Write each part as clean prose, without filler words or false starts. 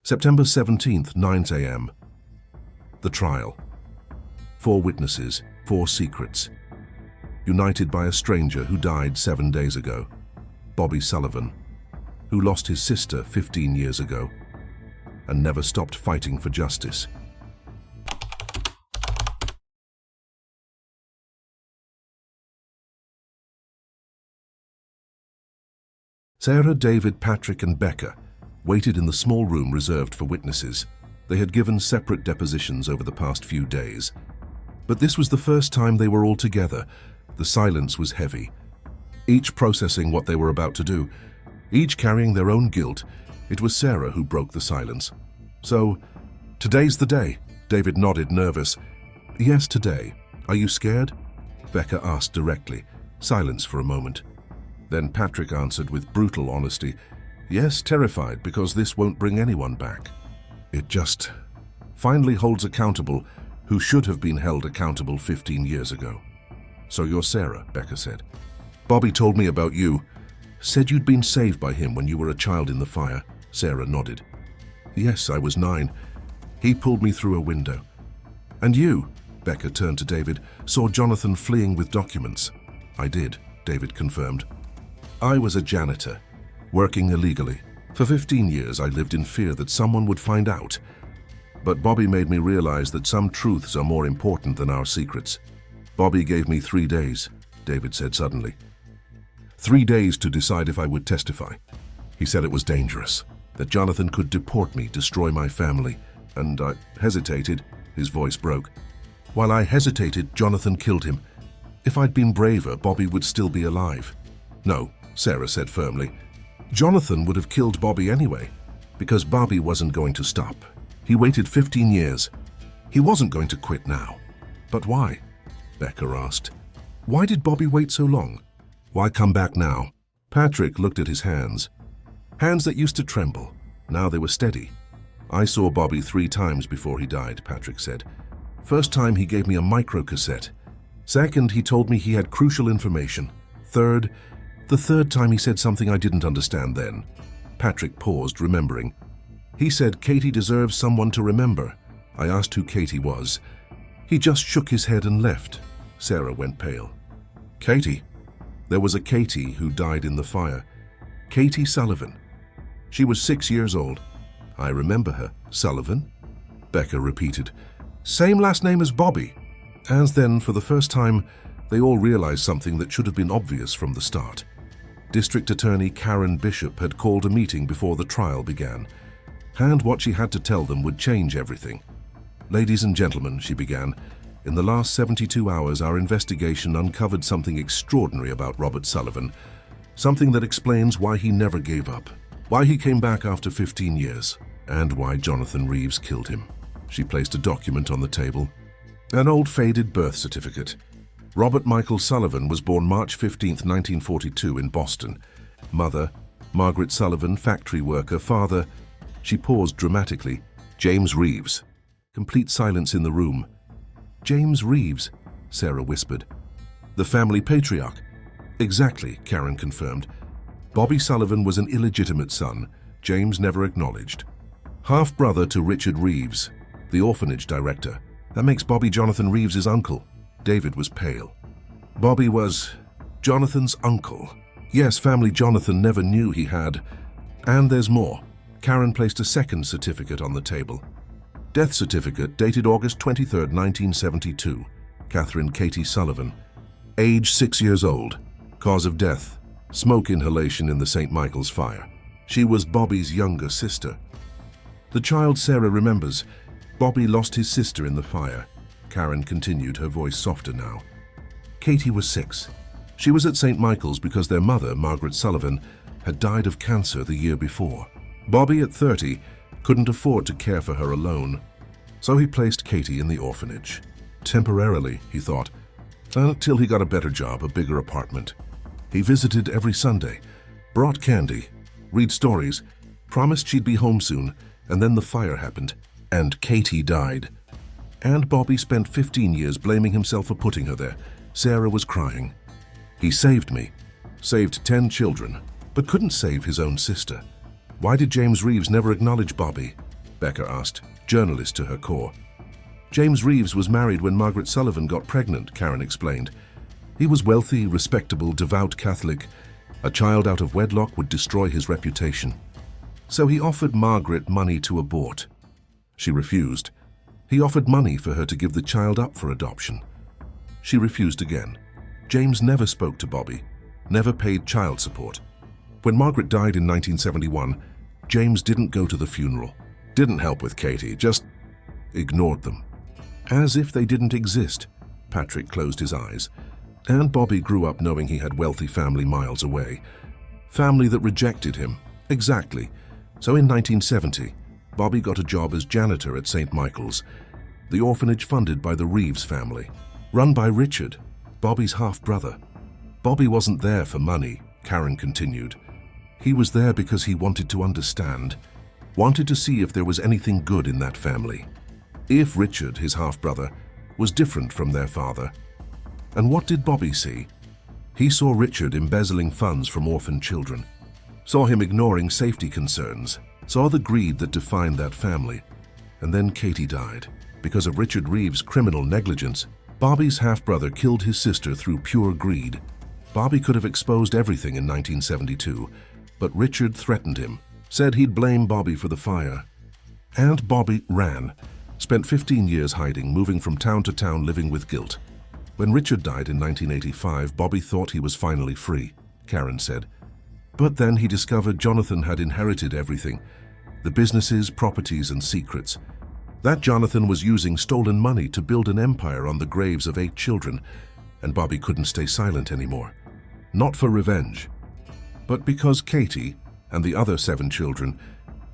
September 17th, 9 a.m. The trial. 4 witnesses, 4 secrets. United by a stranger who died 7 days ago. Bobby Sullivan, who lost his sister 15 years ago and never stopped fighting for justice. Sarah, David, Patrick, and Becca waited in the small room reserved for witnesses. They had given separate depositions over the past few days. But this was the first time they were all together. The silence was heavy, each processing what they were about to do, each carrying their own guilt. It was Sarah who broke the silence. "So, today's the day." David nodded, nervous. "Yes, today. Are you scared?" Becca asked directly. Silence for a moment. Then Patrick answered with brutal honesty, "Yes, terrified, because this won't bring anyone back. It just finally holds accountable who should have been held accountable 15 years ago." "So you're Sarah," Becca said. "Bobby told me about you. Said you'd been saved by him when you were a child in the fire." Sarah nodded. "Yes, I was 9. He pulled me through a window." "And you," Becca turned to David, "saw Jonathan fleeing with documents." "I did," David confirmed. "I was a janitor, working illegally. For 15 years I lived in fear that someone would find out. But Bobby made me realize that some truths are more important than our secrets. Bobby gave me 3 days," David said suddenly. 3 days to decide if I would testify. He said it was dangerous, that Jonathan could deport me, destroy my family, and I hesitated." His voice broke. "While I hesitated, Jonathan killed him. If I'd been braver, Bobby would still be alive." "No," Sarah said firmly. "Jonathan would have killed Bobby anyway, because Bobby wasn't going to stop. He waited 15 years. He wasn't going to quit now." "But why?" Becca asked. "Why did Bobby wait so long? Why come back now?" Patrick looked at his hands. Hands that used to tremble. Now they were steady. "I saw Bobby 3 times before he died," Patrick said. "First time he gave me a microcassette. Second, he told me he had crucial information. The third time he said something I didn't understand then." Patrick paused, remembering. "He said Katie deserves someone to remember. I asked who Katie was. He just shook his head and left." Sarah went pale. "Katie? There was a Katie who died in the fire. Katie Sullivan. She was 6 years old." "I remember her." "Sullivan?" Becca repeated. "Same last name as Bobby." And then, for the first time, they all realized something that should have been obvious from the start. District Attorney Karen Bishop had called a meeting before the trial began, and what she had to tell them would change everything. "Ladies and gentlemen," she began, "in the last 72 hours our investigation uncovered something extraordinary about Robert Sullivan, something that explains why he never gave up, why he came back after 15 years, and why Jonathan Reeves killed him." She placed a document on the table. An old faded birth certificate. Robert Michael Sullivan was born March 15, 1942 in Boston. Mother, Margaret Sullivan, factory worker. Father, she paused dramatically, James Reeves. Complete silence in the room. "James Reeves," Sarah whispered. "The family patriarch." "Exactly," Karen confirmed. "Bobby Sullivan was an illegitimate son, James never acknowledged. Half-brother to Richard Reeves, the orphanage director. That makes Bobby Jonathan Reeves' uncle." David was pale. "Bobby was Jonathan's uncle." "Yes, family Jonathan never knew he had. And there's more." Karen placed a second certificate on the table. Death certificate dated August 23, 1972. Catherine Katie Sullivan. Age 6 years old. Cause of death, smoke inhalation in the St. Michael's fire. She was Bobby's younger sister. The child Sarah remembers. Bobby lost his sister in the fire. Karen continued, her voice softer now. Katie was 6. She was at St. Michael's because their mother, Margaret Sullivan, had died of cancer the year before. Bobby, at 30, couldn't afford to care for her alone, so he placed Katie in the orphanage. Temporarily, he thought, until he got a better job, a bigger apartment. He visited every Sunday, brought candy, read stories, promised she'd be home soon, and then the fire happened, and Katie died. And Bobby spent 15 years blaming himself for putting her there. Sarah was crying. He saved me, saved 10 children, but couldn't save his own sister. Why did James Reeves never acknowledge Bobby? Becca asked, journalist to her core. James Reeves was married when Margaret Sullivan got pregnant, Karen explained. He was wealthy, respectable, devout Catholic. A child out of wedlock would destroy his reputation. So he offered Margaret money to abort. She refused. He offered money for her to give the child up for adoption. She refused again. James never spoke to Bobby, never paid child support. When Margaret died in 1971, James didn't go to the funeral, didn't help with Katie, just ignored them. As if they didn't exist. Patrick closed his eyes. And Bobby grew up knowing he had wealthy family miles away. Family that rejected him. Exactly. So in 1970, Bobby got a job as janitor at St. Michael's, the orphanage funded by the Reeves family, run by Richard, Bobby's half-brother. Bobby wasn't there for money, Karen continued. He was there because he wanted to understand, wanted to see if there was anything good in that family. If Richard, his half-brother, was different from their father. And what did Bobby see? He saw Richard embezzling funds from orphan children, saw him ignoring safety concerns, saw the greed that defined that family. And then Katie died. Because of Richard Reeves' criminal negligence, Bobby's half-brother killed his sister through pure greed. Bobby could have exposed everything in 1972, but Richard threatened him, said he'd blame Bobby for the fire. And Bobby ran. Spent 15 years hiding, moving from town to town, living with guilt. When Richard died in 1985, Bobby thought he was finally free, Karen said. But then he discovered Jonathan had inherited everything, the businesses, properties, and secrets. That Jonathan was using stolen money to build an empire on the graves of 8 children, and Bobby couldn't stay silent anymore. Not for revenge, but because Katie and the other 7 children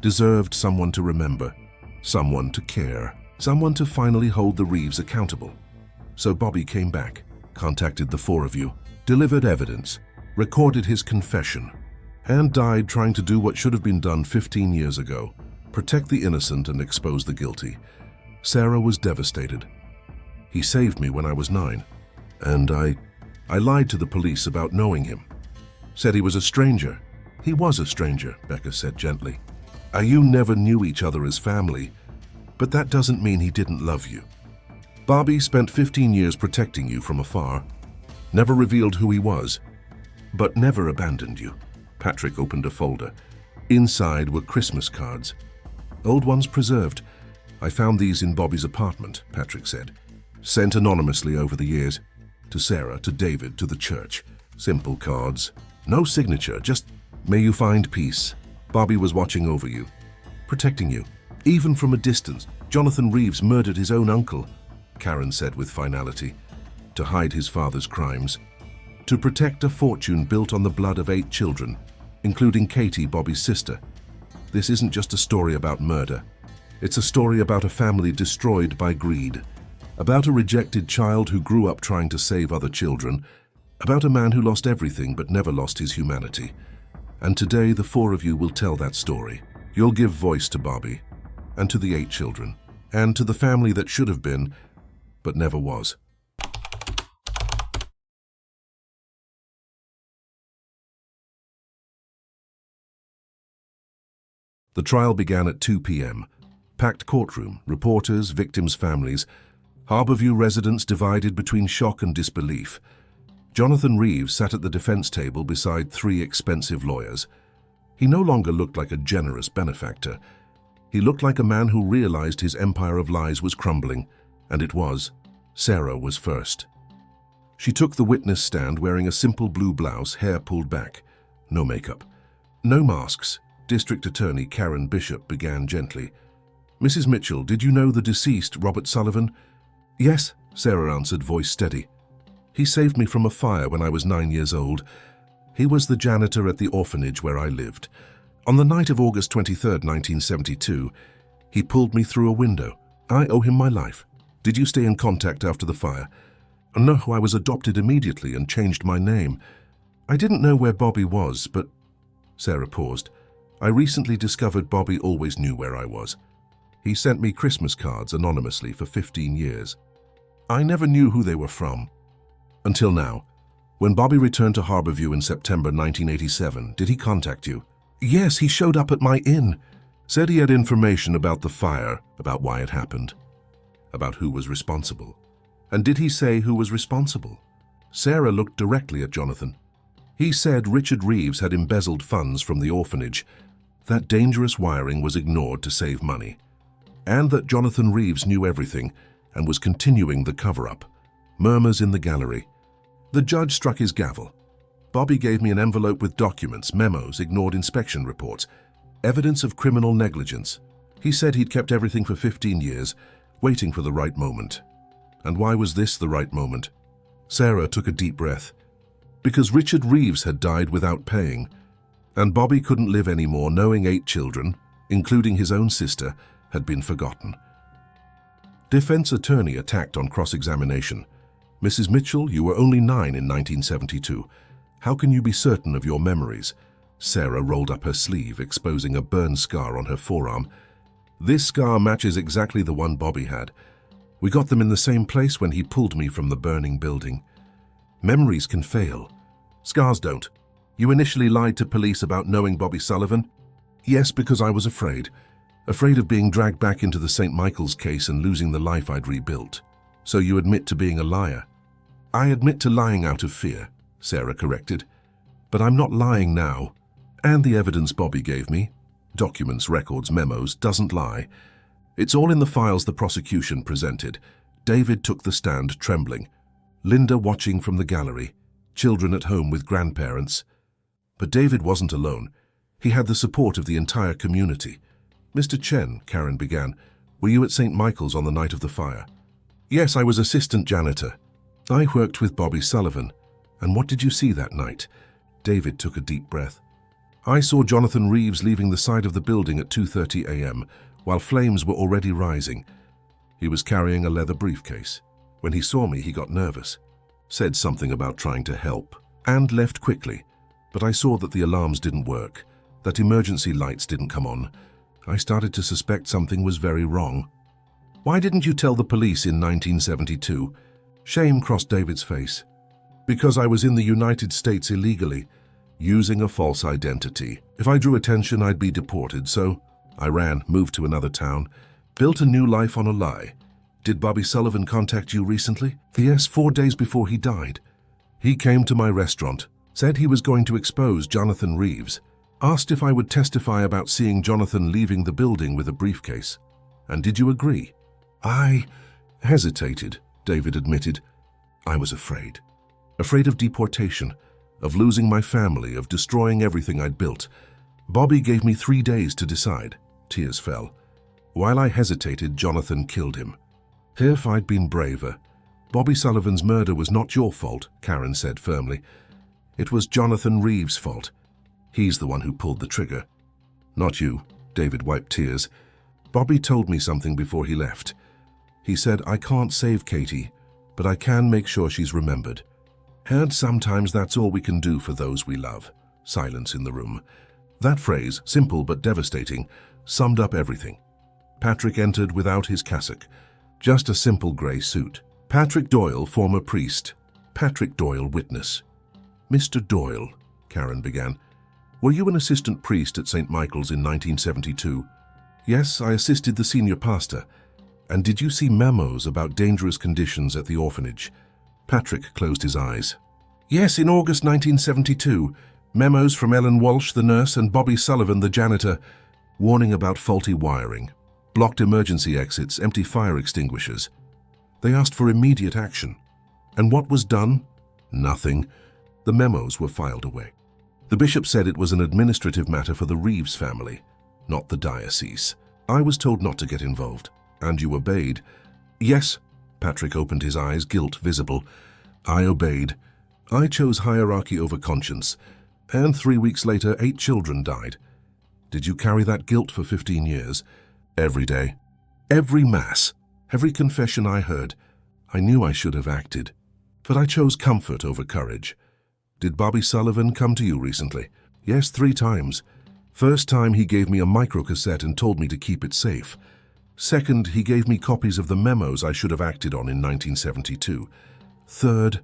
deserved someone to remember, someone to care, someone to finally hold the Reeves accountable. So Bobby came back, contacted the 4 of you, delivered evidence, recorded his confession, and died trying to do what should have been done 15 years ago, protect the innocent and expose the guilty. Sarah was devastated. He saved me when I was 9, and I lied to the police about knowing him. Said he was a stranger. He was a stranger, Becca said gently. You never knew each other as family, but that doesn't mean he didn't love you. Bobby spent 15 years protecting you from afar, never revealed who he was, but never abandoned you. Patrick opened a folder. Inside were Christmas cards. Old ones preserved. I found these in Bobby's apartment, Patrick said. Sent anonymously over the years. To Sarah, to David, to the church. Simple cards. No signature, just, may you find peace. Bobby was watching over you, protecting you. Even from a distance, Jonathan Reeves murdered his own uncle, Karen said with finality, to hide his father's crimes. To protect a fortune built on the blood of 8 children, including Katie, Bobby's sister. This isn't just a story about murder. It's a story about a family destroyed by greed, about a rejected child who grew up trying to save other children, about a man who lost everything but never lost his humanity. And today the 4 of you will tell that story. You'll give voice to Bobby, and to the 8 children, and to the family that should have been, but never was. The trial began at 2 p.m. Packed courtroom, reporters, victims' families, Harborview residents divided between shock and disbelief. Jonathan Reeves sat at the defense table beside 3 expensive lawyers. He no longer looked like a generous benefactor. He looked like a man who realized his empire of lies was crumbling, and it was. Sarah was first. She took the witness stand wearing a simple blue blouse, hair pulled back. No makeup. No masks. District Attorney Karen Bishop began gently. Mrs. Mitchell, did you know the deceased, Robert Sullivan? Yes, Sarah answered, voice steady. He saved me from a fire when I was 9 years old. He was the janitor at the orphanage where I lived. On the night of August 23, 1972, he pulled me through a window. I owe him my life. Did you stay in contact after the fire? No, I was adopted immediately and changed my name. I didn't know where Bobby was, but... Sarah paused. I recently discovered Bobby always knew where I was. He sent me Christmas cards anonymously for 15 years. I never knew who they were from. Until now. When Bobby returned to Harborview in September 1987, did he contact you? Yes, he showed up at my inn. Said he had information about the fire, about why it happened, about who was responsible. And did he say who was responsible? Sarah looked directly at Jonathan. He said Richard Reeves had embezzled funds from the orphanage, that dangerous wiring was ignored to save money, and that Jonathan Reeves knew everything and was continuing the cover-up. Murmurs in the gallery. The judge struck his gavel. Bobby gave me an envelope with documents, memos, ignored inspection reports, evidence of criminal negligence. He said he'd kept everything for 15 years, waiting for the right moment. And why was this the right moment? Sarah took a deep breath. Because Richard Reeves had died without paying, and Bobby couldn't live anymore knowing 8 children, including his own sister, had been forgotten. Defense attorney attacked on cross-examination. Mrs. Mitchell, you were only 9 in 1972. How can you be certain of your memories? Sarah rolled up her sleeve, exposing a burn scar on her forearm. This scar matches exactly the one Bobby had. We got them in the same place when he pulled me from the burning building. Memories can fail. Scars don't. You initially lied to police about knowing Bobby Sullivan? Yes, because I was afraid. Afraid of being dragged back into the St. Michael's case and losing the life I'd rebuilt. So you admit to being a liar? I admit to lying out of fear, Sarah corrected. But I'm not lying now. And the evidence Bobby gave me, documents, records, memos, doesn't lie. It's all in the files the prosecution presented. David took the stand, trembling. Linda watching from the gallery. Children at home with grandparents. But David wasn't alone. He had the support of the entire community. Mr. Chen, Karen began, were you at St. Michael's on the night of the fire? Yes, I was assistant janitor. I worked with Bobby Sullivan. And what did you see that night? David took a deep breath. I saw Jonathan Reeves leaving the side of the building at 2:30 a.m., while flames were already rising. He was carrying a leather briefcase. When he saw me, he got nervous, said something about trying to help, and left quickly. But I saw that the alarms didn't work, that emergency lights didn't come on. I started to suspect something was very wrong. Why didn't you tell the police in 1972? Shame crossed David's face. Because I was in the United States illegally, using a false identity. If I drew attention, I'd be deported, so I ran, moved to another town, built a new life on a lie. Did Bobby Sullivan contact you recently? Yes, 4 days before he died. He came to my restaurant, said he was going to expose Jonathan Reeves, asked if I would testify about seeing Jonathan leaving the building with a briefcase. And did you agree? I hesitated, David admitted. I was afraid. Afraid of deportation, of losing my family, of destroying everything I'd built. Bobby gave me 3 days to decide. Tears fell. While I hesitated, Jonathan killed him. If I'd been braver. Bobby Sullivan's murder was not your fault, Karen said firmly. It was Jonathan Reeves' fault. He's the one who pulled the trigger. Not you, David wiped tears. Bobby told me something before he left. He said, I can't save Katie, but I can make sure she's remembered. And sometimes that's all we can do for those we love. Silence in the room. That phrase, simple but devastating, summed up everything. Patrick entered without his cassock, just a simple grey suit. Patrick Doyle, former priest. Patrick Doyle, witness. Mr. Doyle, Karen began, were you an assistant priest at St. Michael's in 1972? Yes, I assisted the senior pastor. And did you see memos about dangerous conditions at the orphanage? Patrick closed his eyes. Yes, in August 1972. Memos from Ellen Walsh, the nurse, and Bobby Sullivan, the janitor, warning about faulty wiring, blocked emergency exits, empty fire extinguishers. They asked for immediate action. And what was done? Nothing. The memos were filed away. The bishop said it was an administrative matter for the Reeves family, not the diocese. I was told not to get involved. And you obeyed. Yes, Patrick opened his eyes, guilt visible. I obeyed. I chose hierarchy over conscience. And 3 weeks later, 8 children died. Did you carry that guilt for 15 years? Every day. Every mass. Every confession I heard. I knew I should have acted. But I chose comfort over courage. Did Bobby Sullivan come to you recently? Yes, 3 times. First time he gave me a microcassette and told me to keep it safe. Second, he gave me copies of the memos I should have acted on in 1972. Third,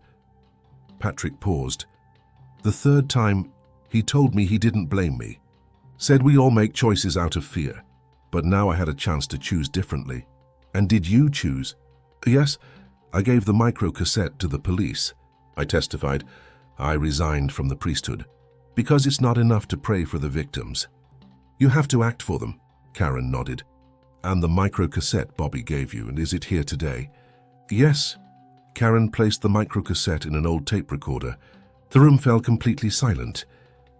Patrick paused. The third time, he told me he didn't blame me. Said we all make choices out of fear. But now I had a chance to choose differently. And did you choose? Yes, I gave the microcassette to the police. I testified. I resigned from the priesthood. Because it's not enough to pray for the victims. You have to act for them. Karen nodded. And the microcassette Bobby gave you, and is it here today? Yes. Karen placed the microcassette in an old tape recorder. The room fell completely silent.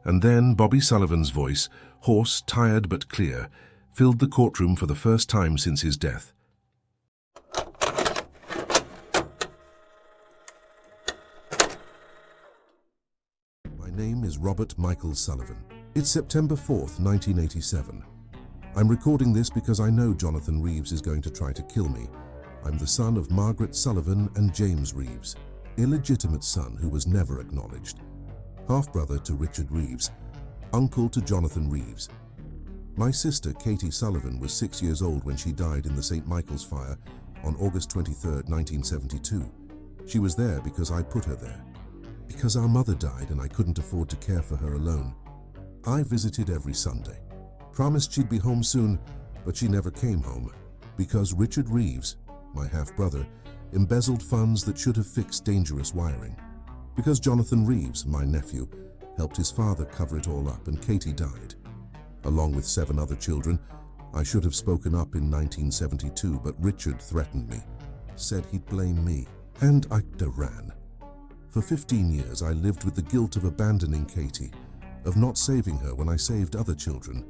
And then Bobby Sullivan's voice, hoarse, tired but clear, filled the courtroom for the first time since his death. My name is Robert Michael Sullivan. It's September 4th, 1987. I'm recording this because I know Jonathan Reeves is going to try to kill me. I'm the son of Margaret Sullivan and James Reeves, illegitimate son who was never acknowledged, half-brother to Richard Reeves, uncle to Jonathan Reeves. My sister, Katie Sullivan, was 6 years old when she died in the St. Michael's fire on August 23, 1972. She was there because I put her there. Because our mother died and I couldn't afford to care for her alone. I visited every Sunday. Promised she'd be home soon, but she never came home. Because Richard Reeves, my half-brother, embezzled funds that should have fixed dangerous wiring. Because Jonathan Reeves, my nephew, helped his father cover it all up and Katie died. Along with 7 other children, I should have spoken up in 1972, but Richard threatened me, said he'd blame me, and I ran. For 15 years, I lived with the guilt of abandoning Katie, of not saving her when I saved other children.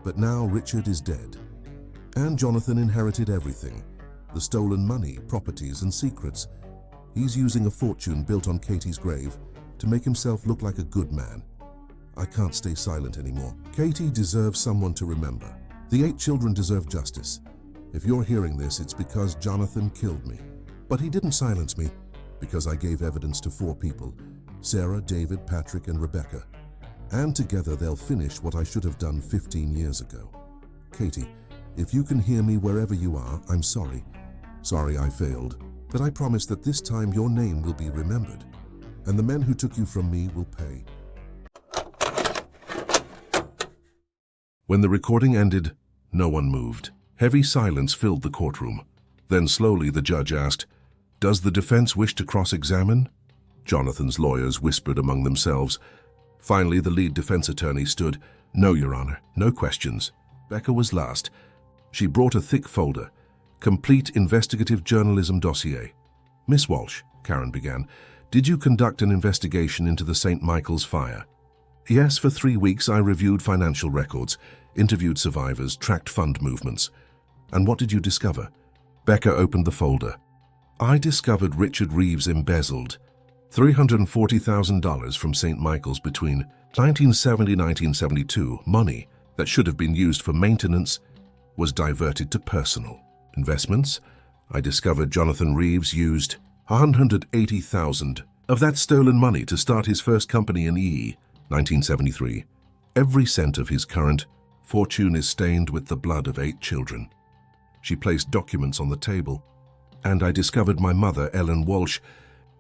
But now Richard is dead, and Jonathan inherited everything, the stolen money, properties, and secrets. He's using a fortune built on Katie's grave to make himself look like a good man. I can't stay silent anymore. Katie deserves someone to remember. The 8 children deserve justice. If you're hearing this, it's because Jonathan killed me. But he didn't silence me, because I gave evidence to 4 people, Sarah, David, Patrick, and Rebecca. And together they'll finish what I should have done 15 years ago. Katie, if you can hear me wherever you are, I'm sorry. Sorry I failed. But I promise that this time your name will be remembered, and the men who took you from me will pay. When the recording ended, no one moved. Heavy silence filled the courtroom. Then slowly the judge asked, "Does the defense wish to cross-examine?" Jonathan's lawyers whispered among themselves. Finally, the lead defense attorney stood. "No, Your Honor, no questions." Becca was last. She brought a thick folder. Complete investigative journalism dossier. "Miss Walsh," Karen began, "did you conduct an investigation into the St. Michael's fire?" "Yes, for 3 weeks I reviewed financial records, interviewed survivors, tracked fund movements." "And what did you discover?" Becca opened the folder. "I discovered Richard Reeves embezzled $340,000 from St. Michael's between 1970 and 1972. Money that should have been used for maintenance was diverted to personal investments. I discovered Jonathan Reeves used $180,000 of that stolen money to start his first company in 1973. Every cent of his current fortune is stained with the blood of 8 children." She placed documents on the table. "And I discovered my mother, Ellen Walsh,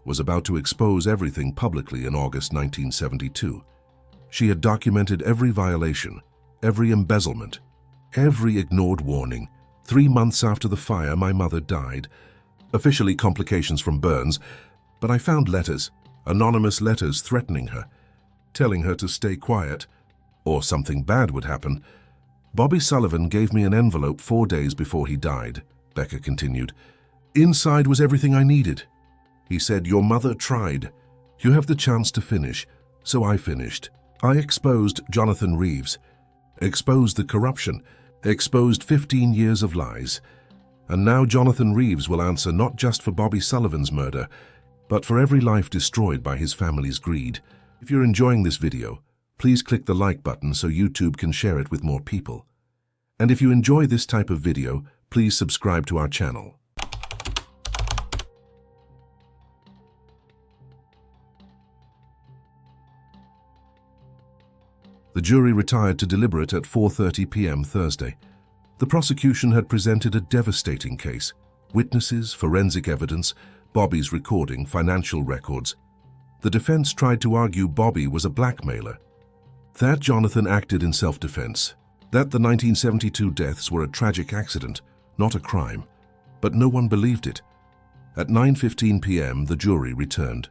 was about to expose everything publicly in August 1972. She had documented every violation, every embezzlement, every ignored warning. 3 months after the fire, my mother died. Officially complications from burns, but I found letters, anonymous letters threatening her, telling her to stay quiet, or something bad would happen. Bobby Sullivan gave me an envelope 4 days before he died," Becca continued. "Inside was everything I needed. He said, 'Your mother tried. You have the chance to finish.' So I finished. I exposed Jonathan Reeves, exposed the corruption, exposed 15 years of lies. And now Jonathan Reeves will answer not just for Bobby Sullivan's murder, but for every life destroyed by his family's greed." If you're enjoying this video, please click the like button so YouTube can share it with more people. And if you enjoy this type of video, please subscribe to our channel. The jury retired to deliberate at 4:30 p.m. Thursday. The prosecution had presented a devastating case. Witnesses, forensic evidence, Bobby's recording, financial records. The defense tried to argue Bobby was a blackmailer, that Jonathan acted in self-defense, That the 1972 deaths were a tragic accident, not a crime. But no one believed it. At 9:15 p.m., the jury returned.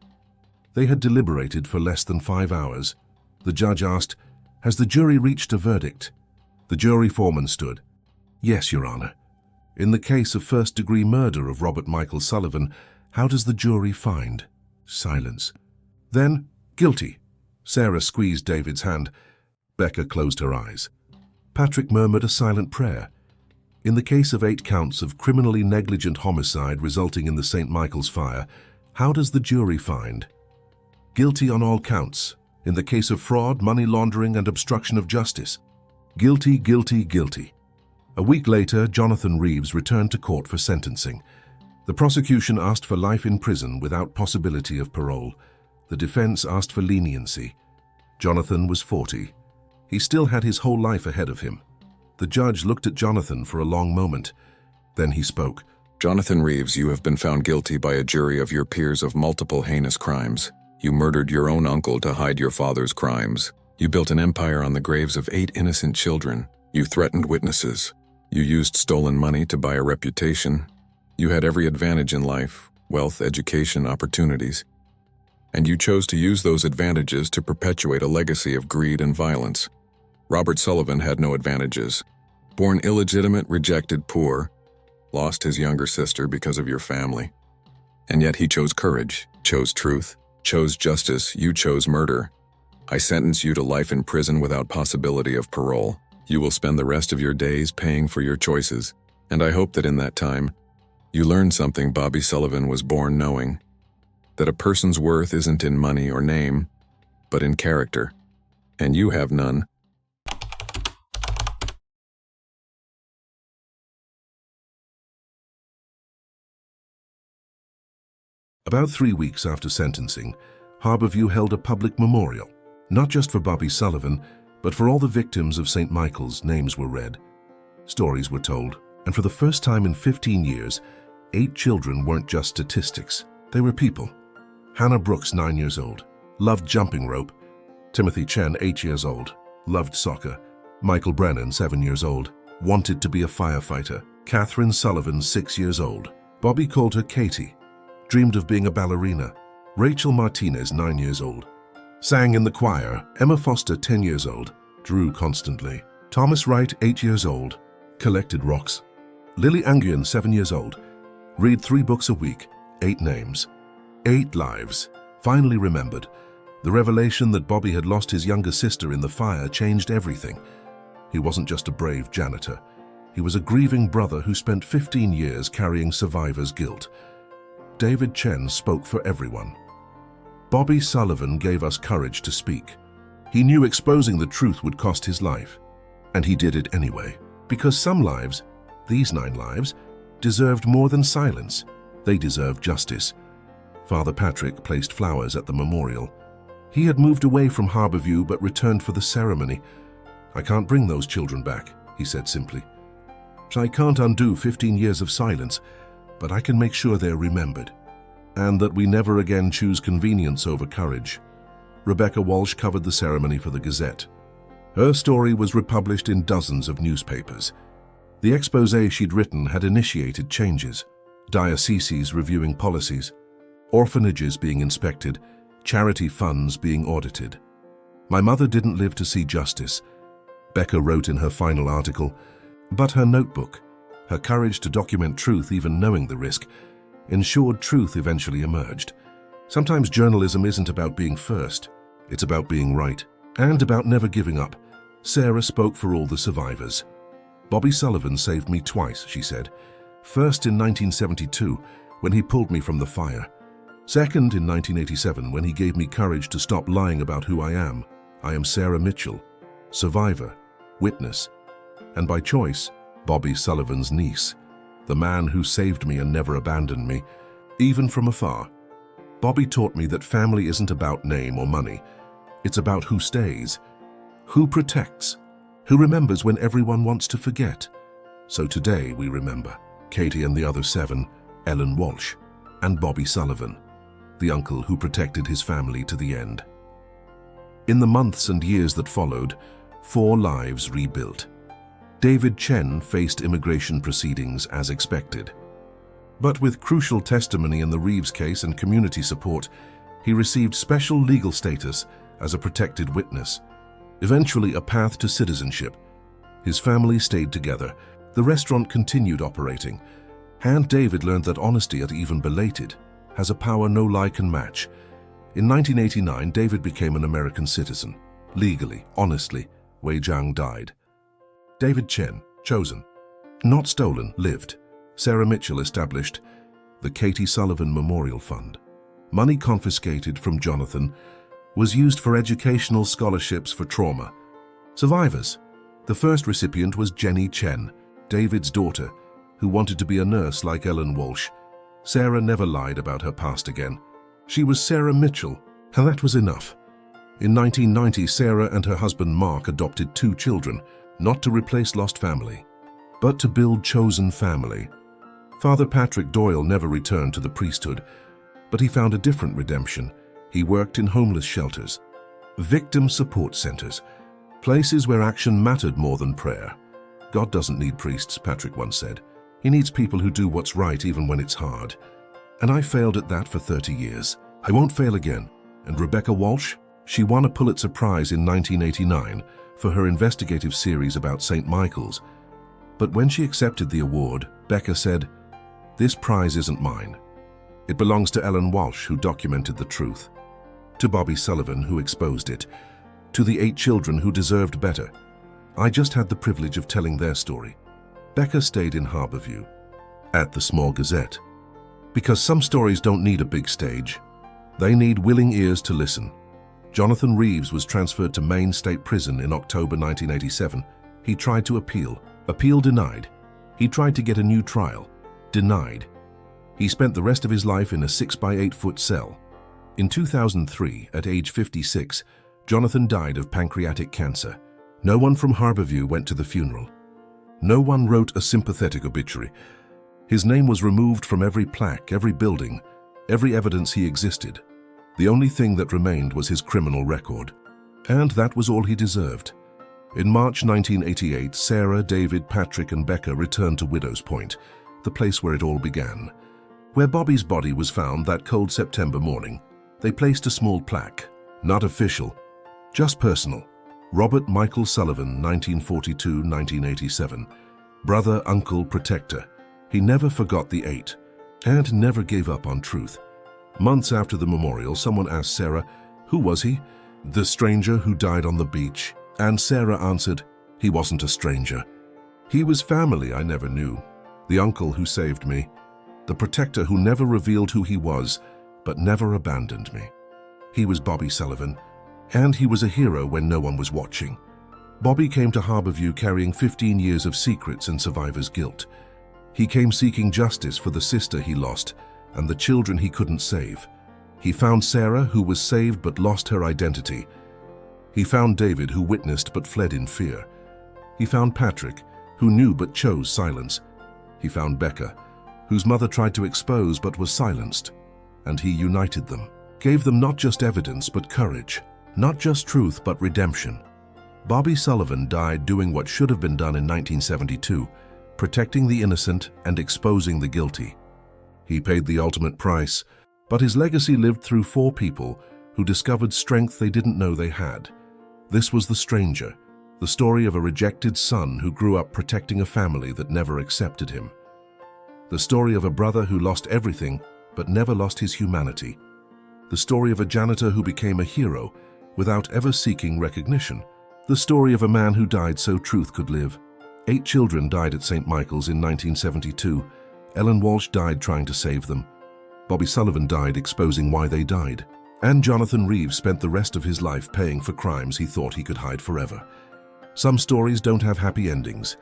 They had deliberated for less than 5 hours. The judge asked, "Has the jury reached a verdict?" The jury foreman stood. "Yes, Your Honor. In the case of first-degree murder of Robert Michael Sullivan, how does the jury find?" Silence. "Then, guilty." Sarah squeezed David's hand. Becca closed her eyes. Patrick murmured a silent prayer. In the case of 8 counts of criminally negligent homicide resulting in the St. Michael's fire, how does the jury find? Guilty on all counts. In the case of fraud, money laundering, and obstruction of justice. Guilty, guilty, guilty. A week later, Jonathan Reeves returned to court for sentencing. The prosecution asked for life in prison without possibility of parole. The defense asked for leniency. Jonathan was 40. He still had his whole life ahead of him. The judge looked at Jonathan for a long moment. Then he spoke. "Jonathan Reeves, you have been found guilty by a jury of your peers of multiple heinous crimes. You murdered your own uncle to hide your father's crimes. You built an empire on the graves of 8 innocent children. You threatened witnesses. You used stolen money to buy a reputation. You had every advantage in life, wealth, education, opportunities. And you chose to use those advantages to perpetuate a legacy of greed and violence. Robert Sullivan had no advantages. Born illegitimate, rejected, poor, lost his younger sister because of your family. And yet he chose courage, chose truth, chose justice. You chose murder. I sentence you to life in prison without possibility of parole. You will spend the rest of your days paying for your choices. And I hope that in that time, you learn something Bobby Sullivan was born knowing. That a person's worth isn't in money or name, but in character. And you have none. About 3 weeks after sentencing, Harborview held a public memorial, not just for Bobby Sullivan, but for all the victims of St. Michael's. Names were read. Stories were told, and for the first time in 15 years, 8 children weren't just statistics. They were people. Hannah Brooks, 9 years old, loved jumping rope. Timothy Chen, 8 years old, loved soccer. Michael Brennan, 7 years old, wanted to be a firefighter. Catherine Sullivan, 6 years old. Bobby called her Katie, dreamed of being a ballerina. Rachel Martinez, 9 years old, sang in the choir. Emma Foster, 10 years old, drew constantly. Thomas Wright, 8 years old, collected rocks. Lily Anguian, 7 years old, read 3 books a week. 8 names, 8 lives, finally remembered. The revelation that Bobby had lost his younger sister in the fire changed everything. He wasn't just a brave janitor. He was a grieving brother who spent 15 years carrying survivor's guilt. David Chen spoke for everyone. Bobby Sullivan gave us courage to speak. He knew exposing the truth would cost his life, and he did it anyway. Because some lives, these 9 lives, deserved more than silence. They deserved justice. Father Patrick placed flowers at the memorial. He had moved away from Harborview but returned for the ceremony. "I can't bring those children back," he said simply. "I can't undo 15 years of silence, but I can make sure they're remembered, and that we never again choose convenience over courage." Rebecca Walsh covered the ceremony for the Gazette. Her story was republished in dozens of newspapers. The exposé she'd written had initiated changes. Dioceses reviewing policies, orphanages being inspected, charity funds being audited. "My mother didn't live to see justice," Becca wrote in her final article, but her notebook, her courage to document truth even knowing the risk, ensured truth eventually emerged. Sometimes journalism isn't about being first, it's about being right, and about never giving up. Sarah spoke for all the survivors. "Bobby Sullivan saved me twice," she said. "First in 1972, when he pulled me from the fire. Second in 1987, when he gave me courage to stop lying about who I am. I am Sarah Mitchell, survivor, witness, and by choice, Bobby Sullivan's niece, the man who saved me and never abandoned me, even from afar. Bobby taught me that family isn't about name or money. It's about who stays, who protects, who remembers when everyone wants to forget. So today we remember Katie and the other 7, Ellen Walsh, and Bobby Sullivan, the uncle who protected his family to the end." In the months and years that followed, 4 lives rebuilt. David Chen faced immigration proceedings as expected. But with crucial testimony in the Reeves case and community support, he received special legal status as a protected witness, eventually a path to citizenship. His family stayed together. The restaurant continued operating, and David learned that honesty, at even belated, has a power no lie can match. In 1989, David became an American citizen. Legally, honestly, Wei Jiang died. David Chen, chosen, not stolen, lived. Sarah Mitchell established the Katie Sullivan Memorial Fund. Money confiscated from Jonathan was used for educational scholarships for trauma survivors. The first recipient was Jenny Chen, David's daughter, who wanted to be a nurse like Ellen Walsh. Sarah never lied about her past again. She was Sarah Mitchell, and that was enough. In 1990, Sarah and her husband Mark adopted 2 children, not to replace lost family, but to build chosen family. Father Patrick Doyle never returned to the priesthood, but he found a different redemption. He worked in homeless shelters, victim support centers, places where action mattered more than prayer. God doesn't need priests, Patrick once said. He needs people who do what's right even when it's hard. And I failed at that for 30 years. I won't fail again. And Rebecca Walsh? She won a Pulitzer Prize in 1989 for her investigative series about St. Michael's. But when she accepted the award, Becca said, "This prize isn't mine. It belongs to Ellen Walsh, who documented the truth, to Bobby Sullivan, who exposed it, to the 8 children who deserved better. I just had the privilege of telling their story." Becca stayed in Harborview, at the Small Gazette, because some stories don't need a big stage. They need willing ears to listen. Jonathan Reeves was transferred to Maine State Prison in October 1987. He tried to appeal. Appeal denied. He tried to get a new trial. Denied. He spent the rest of his life in a 6-by-8-foot cell. In 2003, at age 56, Jonathan died of pancreatic cancer. No one from Harborview went to the funeral. No one wrote a sympathetic obituary. His name was removed from every plaque, every building, every evidence he existed. The only thing that remained was his criminal record. And that was all he deserved. In March 1988, Sarah, David, Patrick, and Becca returned to Widow's Point, the place where it all began. Where Bobby's body was found that cold September morning, they placed a small plaque, not official, just personal. Robert Michael Sullivan, 1942-1987. Brother, uncle, protector. He never forgot the 8, and never gave up on truth. Months after the memorial, someone asked Sarah, "Who was he?" "The stranger who died on the beach." And Sarah answered, "He wasn't a stranger. He was family I never knew. The uncle who saved me. The protector who never revealed who he was, but never abandoned me. He was Bobby Sullivan, and he was a hero when no one was watching." Bobby came to Harborview carrying 15 years of secrets and survivor's guilt. He came seeking justice for the sister he lost and the children he couldn't save. He found Sarah, who was saved but lost her identity. He found David, who witnessed but fled in fear. He found Patrick, who knew but chose silence. He found Becca, whose mother tried to expose but was silenced. And he united them, gave them not just evidence but courage, not just truth but redemption. Bobby Sullivan died doing what should have been done in 1972, protecting the innocent and exposing the guilty. He paid the ultimate price, but his legacy lived through 4 people who discovered strength they didn't know they had. This was The Stranger, the story of a rejected son who grew up protecting a family that never accepted him. The story of a brother who lost everything but never lost his humanity. The story of a janitor who became a hero without ever seeking recognition. The story of a man who died so truth could live. 8 children died at St. Michael's in 1972. Ellen Walsh died trying to save them. Bobby Sullivan died exposing why they died. And Jonathan Reeves spent the rest of his life paying for crimes he thought he could hide forever. Some stories don't have happy endings,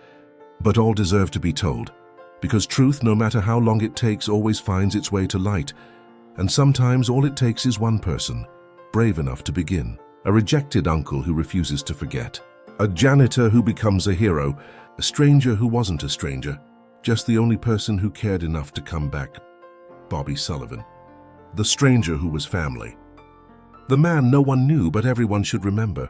but all deserve to be told, because truth, no matter how long it takes, always finds its way to light. And sometimes all it takes is one person, brave enough to begin. A rejected uncle who refuses to forget. A janitor who becomes a hero. A stranger who wasn't a stranger, just the only person who cared enough to come back. Bobby Sullivan. The stranger who was family. The man no one knew but everyone should remember.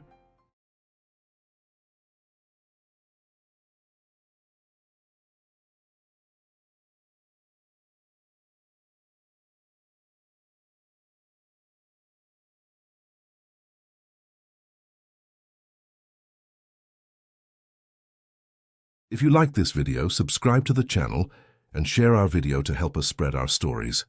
If you like this video, subscribe to the channel and share our video to help us spread our stories.